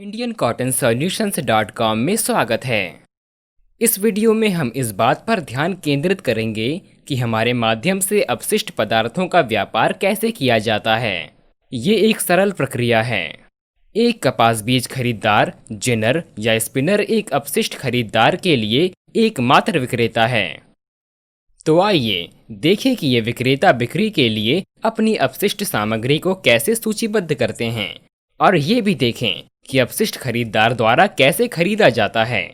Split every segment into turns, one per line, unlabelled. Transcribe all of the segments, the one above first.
indiancottonSolutions.com में स्वागत है। इस वीडियो में हम इस बात पर ध्यान केंद्रित करेंगे कि हमारे माध्यम से अपशिष्ट पदार्थों का व्यापार कैसे किया जाता है। ये एक सरल प्रक्रिया है। एक कपास बीज खरीदार, जिनर या स्पिनर एक अपशिष्ट खरीदार के लिए एकमात्र विक्रेता है। तो आइए देखें कि ये विक्रेता बिक्री के लिए अपनी अपशिष्ट सामग्री को कैसे सूचीबद्ध करते हैं, और ये भी देखें कि अपशिष्ट खरीदार द्वारा कैसे खरीदा जाता है।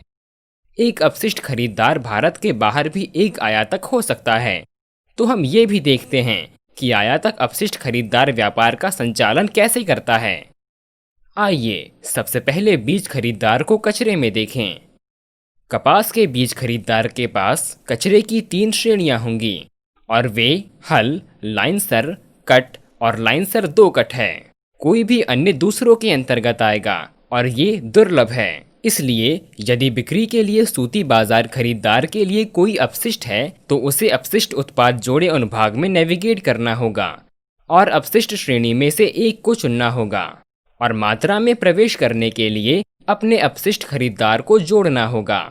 एक अपशिष्ट खरीदार भारत के बाहर भी एक आयातक हो सकता है, तो हम ये भी देखते हैं कि आयातक अपशिष्ट खरीदार व्यापार का संचालन कैसे करता है। आइए सबसे पहले बीज खरीदार को कचरे में देखें। कपास के बीज खरीदार के पास कचरे की 3 श्रेणियां होंगी, और वे हल, लाइनसर, कट और लाइनसर 2 कट है। कोई भी अन्य दूसरों के अंतर्गत आएगा और ये दुर्लभ है। इसलिए यदि बिक्री के लिए सूती बाजार खरीदार के लिए कोई अपशिष्ट है, तो उसे अपशिष्ट उत्पाद जोड़े अनुभाग में नेविगेट करना होगा और अपशिष्ट श्रेणी में से एक को चुनना होगा, और मात्रा में प्रवेश करने के लिए अपने अपशिष्ट खरीदार को जोड़ना होगा।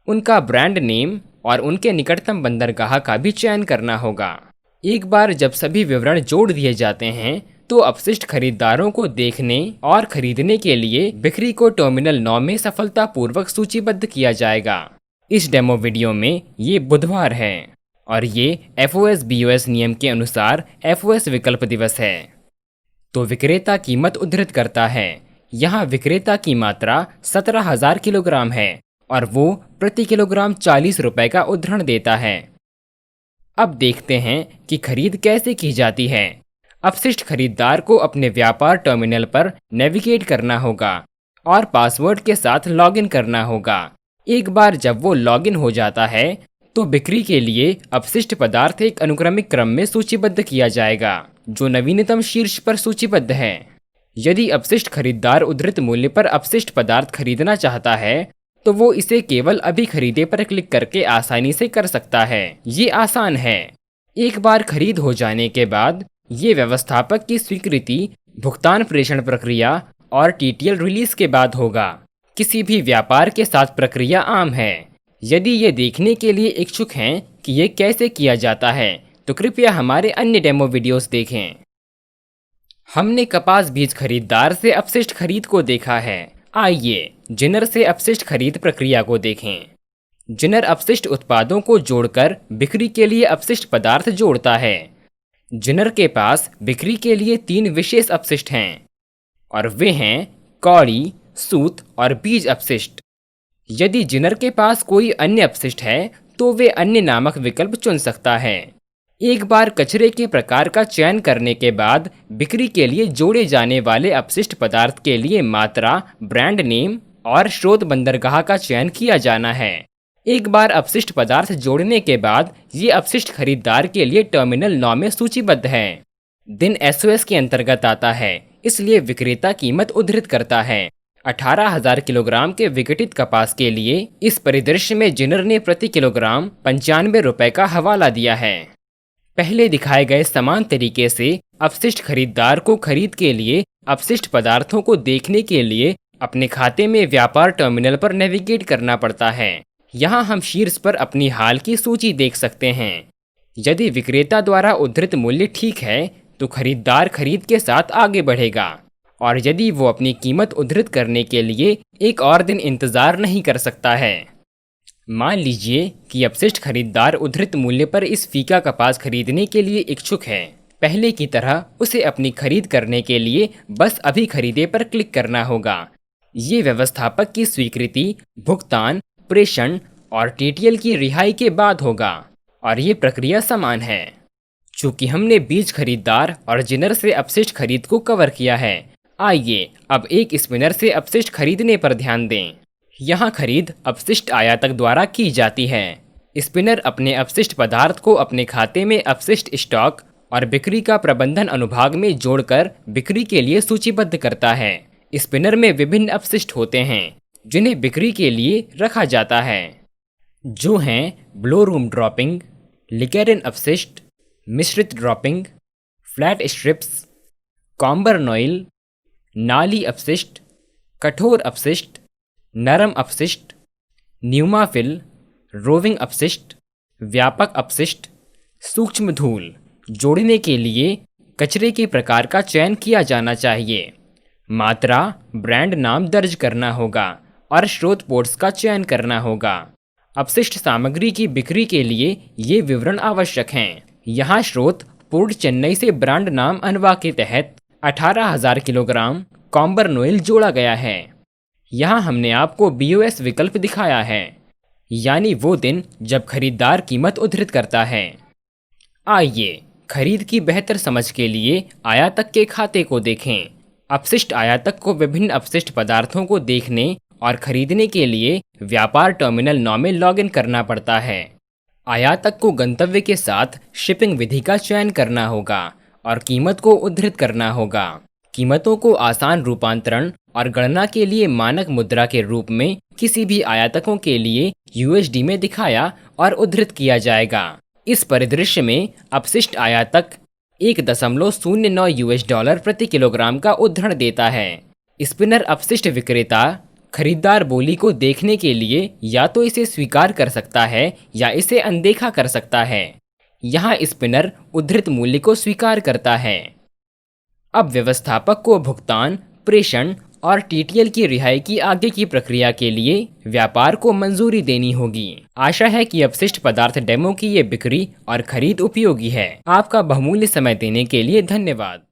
उनका ब्रांड नेम और उनके निकटतम बंदरगाह का भी चयन करना होगा। एक बार जब सभी विवरण जोड़ दिए जाते हैं, तो अपशिष्ट खरीदारों को देखने और खरीदने के लिए बिक्री को टर्मिनल 9 में सफलतापूर्वक सूचीबद्ध किया जाएगा। इस डेमो वीडियो में ये बुधवार है और ये FOS BOS नियम के अनुसार FOS विकल्प दिवस है। तो विक्रेता कीमत उद्धृत करता है। यहाँ विक्रेता की मात्रा 17,000 किलोग्राम है और वो प्रति किलोग्राम 40 रुपए का उद्धरण देता है। अब देखते हैं कि खरीद कैसे की जाती है। अपशिष्ट खरीदार को अपने व्यापार टर्मिनल पर नेविगेट करना होगा और पासवर्ड के साथ लॉगिन करना होगा। एक बार जब वो लॉगिन हो जाता है, तो बिक्री के लिए अपशिष्ट पदार्थ एक अनुक्रमिक क्रम में सूचीबद्ध किया जाएगा, जो नवीनतम शीर्ष पर सूचीबद्ध है। यदि अपशिष्ट खरीदार उद्धृत मूल्य पर अपशिष्ट पदार्थ खरीदना चाहता है, तो वो इसे केवल अभी खरीदे पर क्लिक करके आसानी से कर सकता है। ये आसान है। एक बार खरीद हो जाने के बाद ये व्यवस्थापक की स्वीकृति, भुगतान प्रेषण प्रक्रिया और TTL रिलीज के बाद होगा। किसी भी व्यापार के साथ प्रक्रिया आम है। यदि ये देखने के लिए इच्छुक हैं कि ये कैसे किया जाता है, तो कृपया हमारे अन्य डेमो वीडियोस देखें। हमने कपास बीज खरीदार से अपशिष्ट खरीद को देखा है। आइए जिनर से अपशिष्ट खरीद प्रक्रिया को देखें। जिनर अपशिष्ट उत्पादों को जोड़कर बिक्री के लिए अपशिष्ट पदार्थ जोड़ता है। जिनर के पास बिक्री के लिए 3 विशेष अपशिष्ट हैं, और वे हैं कौड़ी, सूत और बीज अपशिष्ट। यदि जिनर के पास कोई अन्य अपशिष्ट है, तो वे अन्य नामक विकल्प चुन सकता है। एक बार कचरे के प्रकार का चयन करने के बाद बिक्री के लिए जोड़े जाने वाले अपशिष्ट पदार्थ के लिए मात्रा, ब्रांड नेम और स्रोत बंदरगाह का चयन किया जाना है। एक बार अपशिष्ट पदार्थ जोड़ने के बाद ये अपशिष्ट खरीदार के लिए टर्मिनल 9 में सूचीबद्ध है। दिन SOS के अंतर्गत आता है, इसलिए विक्रेता कीमत उद्धृत करता है। 18,000 किलोग्राम के विघटित कपास के लिए इस परिदृश्य में जिनर ने प्रति किलोग्राम 95 रुपए का हवाला दिया है। पहले दिखाए गए समान तरीके से अपशिष्ट खरीदार को खरीद के लिए अपशिष्ट पदार्थों को देखने के लिए अपने खाते में व्यापार टर्मिनल पर नेविगेट करना पड़ता है। यहाँ हम शीर्ष पर अपनी हाल की सूची देख सकते हैं। यदि विक्रेता द्वारा उद्धृत मूल्य ठीक है, तो खरीदार खरीद के साथ आगे बढ़ेगा, और यदि वो अपनी कीमत उद्धृत करने के लिए एक और दिन इंतजार नहीं कर सकता है। मान लीजिए कि अपशिष्ट खरीदार उद्धृत मूल्य पर इस फीका कपास खरीदने के लिए इच्छुक है। पहले की तरह उसे अपनी खरीद करने के लिए बस अभी खरीदे पर क्लिक करना होगा। ये व्यवस्थापक की स्वीकृति, भुगतान, प्रेषण और TTL की रिहाई के बाद होगा, और ये प्रक्रिया समान है। चूंकि हमने बीज खरीदार और जिनर से अपशिष्ट खरीद को कवर किया है, आइए अब एक स्पिनर से अपशिष्ट खरीदने पर ध्यान दें। यहाँ खरीद अपशिष्ट आयातक द्वारा की जाती है। स्पिनर अपने अपशिष्ट पदार्थ को अपने खाते में अपशिष्ट स्टॉक और बिक्री का प्रबंधन अनुभाग में जोड़कर बिक्री के लिए सूचीबद्ध करता है। स्पिनर में विभिन्न अपशिष्ट होते हैं जिन्हें बिक्री के लिए रखा जाता है, जो हैं ब्लो रूम ड्रॉपिंग, लिकेरिन अपशिष्ट, मिश्रित ड्रॉपिंग, फ्लैट स्ट्रिप्स, कॉम्बर नॉइल, नाली अपशिष्ट, कठोर अपशिष्ट, नरम अपशिष्ट, न्यूमाफिल, रोविंग अपशिष्ट, व्यापक अपशिष्ट, सूक्ष्म धूल। जोड़ने के लिए कचरे के प्रकार का चयन किया जाना चाहिए। मात्रा, ब्रांड नाम दर्ज करना होगा और स्रोत पोर्ट्स का चयन करना होगा। अपशिष्ट सामग्री की बिक्री के लिए ये विवरण आवश्यक हैं। यहाँ स्रोत पोर्ट चेन्नई से ब्रांड नाम अनवा के तहत 18,000 किलोग्राम कॉम्बर नोइल जोड़ा गया है। यहाँ हमने आपको BOS विकल्प दिखाया है, यानी वो दिन जब खरीदार कीमत उद्धृत करता है। आइए खरीद की बेहतर समझ के लिए आयातक के खाते को देखें। अपशिष्ट आयातक को विभिन्न अपशिष्ट पदार्थों को देखने और खरीदने के लिए व्यापार टर्मिनल 9 में लॉगिन करना पड़ता है। आयातक को गंतव्य के साथ शिपिंग विधि का चयन करना होगा और कीमत को उद्धृत करना होगा। कीमतों को आसान रूपांतरण और गणना के लिए मानक मुद्रा के रूप में किसी भी आयातकों के लिए USD में दिखाया और उद्धृत किया जाएगा। इस परिदृश्य में अपशिष्ट आयातक 1.09 $US प्रति किलोग्राम का उद्धरण देता है। स्पिनर अपशिष्ट विक्रेता खरीदार बोली को देखने के लिए या तो इसे स्वीकार कर सकता है या इसे अनदेखा कर सकता है। यहाँ स्पिनर उद्धृत मूल्य को स्वीकार करता है। अब व्यवस्थापक को भुगतान, प्रेषण और TTL की रिहाई की आगे की प्रक्रिया के लिए व्यापार को मंजूरी देनी होगी। आशा है कि अपशिष्ट पदार्थ डेमो की ये बिक्री और खरीद उपयोगी है। आपका बहुमूल्य समय देने के लिए धन्यवाद।